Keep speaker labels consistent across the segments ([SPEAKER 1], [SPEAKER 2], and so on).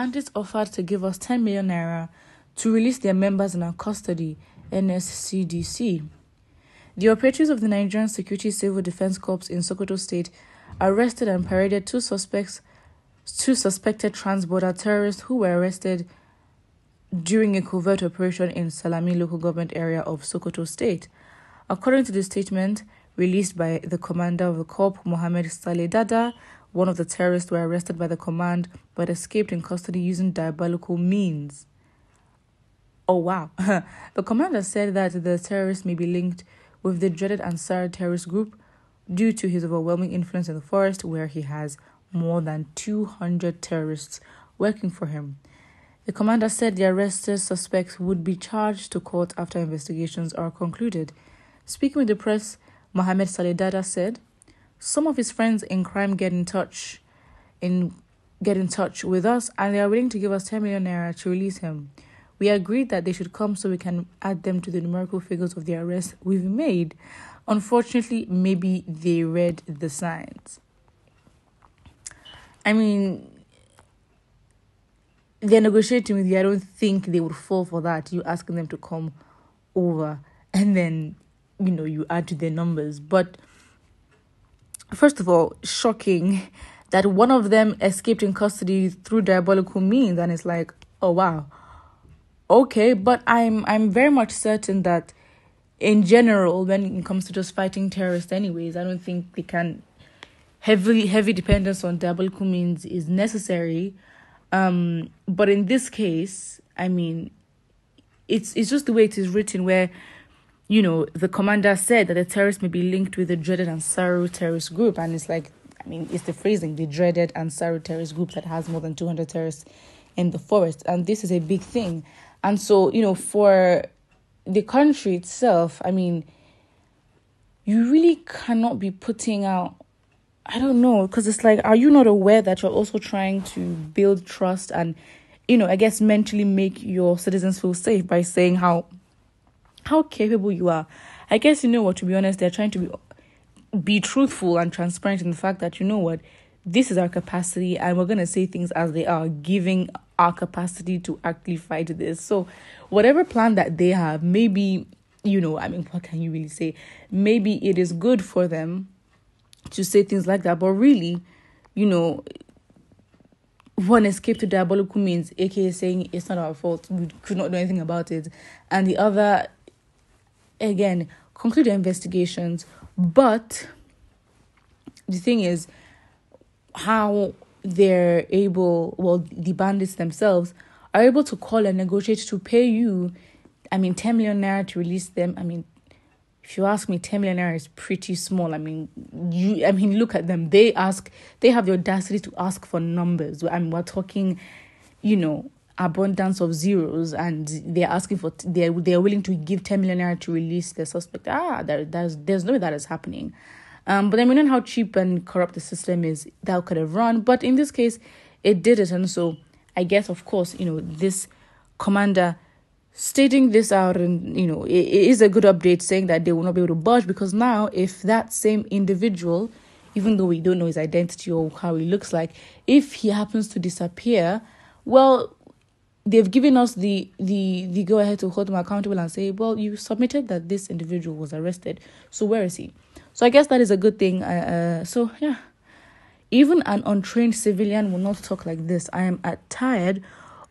[SPEAKER 1] bandits offered to give us 10 million naira to release their members in our custody, NSCDC. The operatives of the Nigerian Security Civil Defense Corps in Sokoto State arrested and paraded two suspected trans-border terrorists who were arrested during a covert operation in Salami local government area of Sokoto State. According to the statement released by the commander of the corps, Mohammed Saleh Dada, one of the terrorists were arrested by the command but escaped in custody using diabolical means. Oh, wow. The commander said that the terrorist may be linked with the dreaded Ansar terrorist group due to his overwhelming influence in the forest, where he has more than 200 terrorists working for him. The commander said the arrested suspects would be charged to court after investigations are concluded. Speaking with the press, Mohammed Saleh Dada said, "Some of his friends in crime get in touch with us, and they are willing to give us 10 million naira to release him. We agreed that they should come so we can add them to the numerical figures of the arrests we've made. Unfortunately, maybe they read the signs." I mean, they're negotiating with you. I don't think they would fall for that. You asking them to come over and then, you add to their numbers. But first of all, shocking that one of them escaped in custody through diabolical means. And it's like, oh, wow. Okay, but I'm very much certain that in general, when it comes to just fighting terrorists anyways, I don't think they can heavy dependence on diabolical means is necessary. But in this case, I mean, it's just the way it is written where, the commander said that the terrorists may be linked with the dreaded Ansar terrorist group. And it's like, it's the phrasing, the dreaded Ansar terrorist group that has more than 200 terrorists in the forest. And this is a big thing. And so, for the country itself, you really cannot be putting out, I don't know, because it's like, are you not aware that you're also trying to build trust and, I guess mentally make your citizens feel safe by saying how capable you are? I guess, to be honest, they're trying to be truthful and transparent in the fact that, this is our capacity and we're going to say things as they are, giving our capacity to actually fight this. So whatever plan that they have, maybe, what can you really say? Maybe it is good for them to say things like that. But really, one escape to diabolical means, aka saying it's not our fault, we could not do anything about it. And the other, again, conclude the investigations. But the thing is, how they're able, the bandits themselves are able to call and negotiate to pay you, 10 million naira to release them. If you ask me, 10 million naira is pretty small. Look at them. They have the audacity to ask for numbers. We're talking, abundance of zeros, and they're asking for, they're willing to give 10 million naira to release the suspect. There's no way that is happening. But we know how cheap and corrupt the system is. That could have run. But in this case, it did it. And so I guess, of course, this commander stating this out, and, it is a good update saying that they will not be able to budge, because now if that same individual, even though we don't know his identity or how he looks like, if he happens to disappear, well, they've given us the go ahead to hold him accountable and say, well, you submitted that this individual was arrested. So where is he? So I guess that is a good thing. So, yeah, even an untrained civilian will not talk like this. I am tired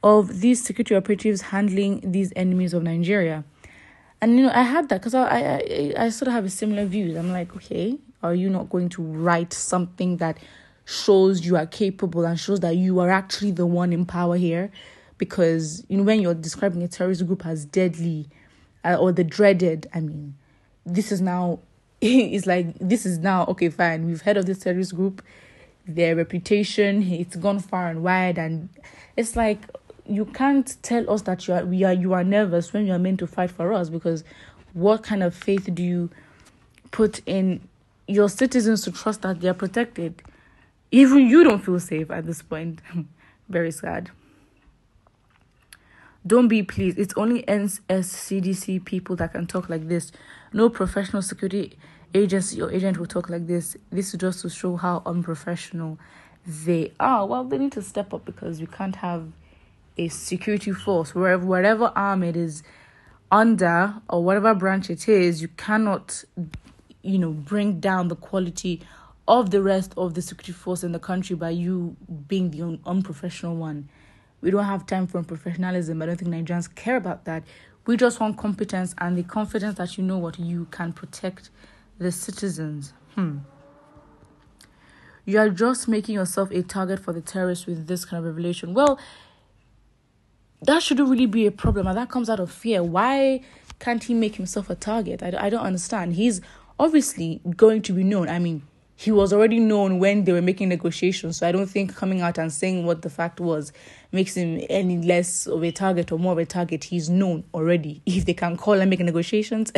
[SPEAKER 1] of these security operatives handling these enemies of Nigeria. And, I had that because I sort of have a similar view. I'm like, okay, are you not going to write something that shows you are capable and shows that you are actually the one in power here? Because, when you're describing a terrorist group as deadly or the dreaded, this is now... It's like, this is now, okay, fine, we've heard of this terrorist group, their reputation, it's gone far and wide, and it's like, you can't tell us that you are nervous when you are meant to fight for us, because what kind of faith do you put in your citizens to trust that they are protected? Even you don't feel safe at this point. Very sad. Don't be pleased. It's only NSCDC people that can talk like this. No professional security agency or agent will talk like this. This is just to show how unprofessional they are. Well, they need to step up, because you can't have a security force, wherever arm it is under or whatever branch it is, you cannot, bring down the quality of the rest of the security force in the country by you being the unprofessional one. We don't have time for unprofessionalism. I don't think Nigerians care about that. We just want competence and the confidence that you know what you can protect the citizens. You are just making yourself a target for the terrorists with this kind of revelation. Well, that shouldn't really be a problem, and that comes out of fear. Why can't he make himself a target? I don't understand. He's obviously going to be known. I mean, he was already known when they were making negotiations, so I don't think coming out and saying what the fact was makes him any less of a target or more of a target. He's known already. If they can call and make negotiations,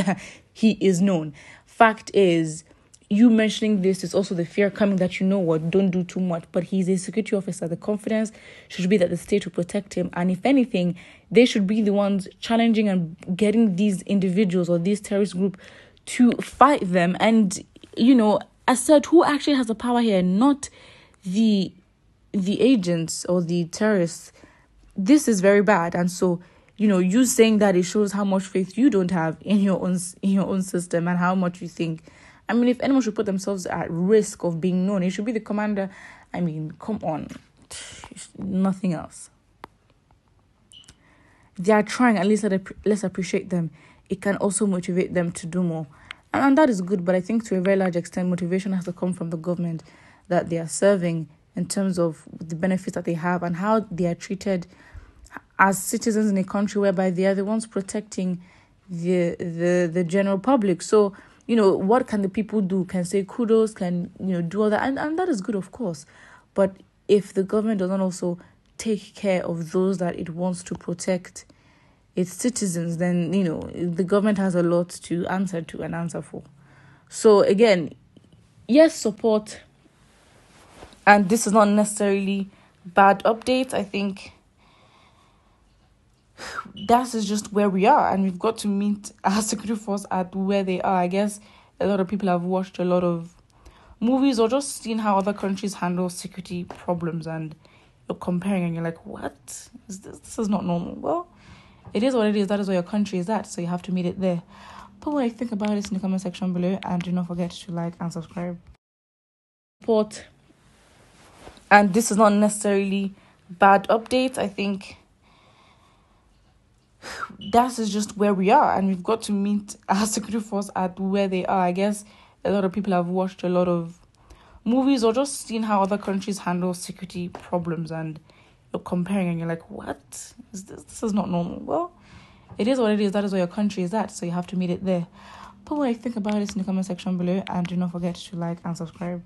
[SPEAKER 1] he is known. Fact is, you mentioning this is also the fear coming that don't do too much. But he's a security officer. The confidence should be that the state will protect him. And if anything, they should be the ones challenging and getting these individuals or this terrorist group to fight them. And, as said, who actually has the power here? Not the agents or the terrorists. This is very bad. And so, you saying that, it shows how much faith you don't have in your own system and how much you think. I mean, if anyone should put themselves at risk of being known, it should be the commander. I mean, come on. Nothing else. They are trying, at least let's appreciate them. It can also motivate them to do more. And that is good, but I think to a very large extent, motivation has to come from the government that they are serving in terms of the benefits that they have and how they are treated as citizens in a country whereby they are the ones protecting the general public. So, what can the people do? Can say kudos, can, do all that. And that is good, of course. But if the government doesn't also take care of those that it wants to protect, its citizens, then, the government has a lot to answer to and answer for. So, again, yes, support. And this is not necessarily bad updates. I think that is just where we are, and we've got to meet our security force at where they are. I guess a lot of people have watched a lot of movies or just seen how other countries handle security problems, and you're comparing and you're like, what? This is not normal. Well, it is what it is. That is where your country is at, so you have to meet it there. Put what you think about this in the comment section below, and do not forget to like and subscribe. Support. And this is not necessarily bad updates. I think that is just where we are, and we've got to meet our security force at where they are. I guess a lot of people have watched a lot of movies or just seen how other countries handle security problems, and you're comparing and you're like, what? This is not normal. Well, it is what it is. That is where your country is at, so you have to meet it there. Put what you think about this in the comment section below, and do not forget to like and subscribe.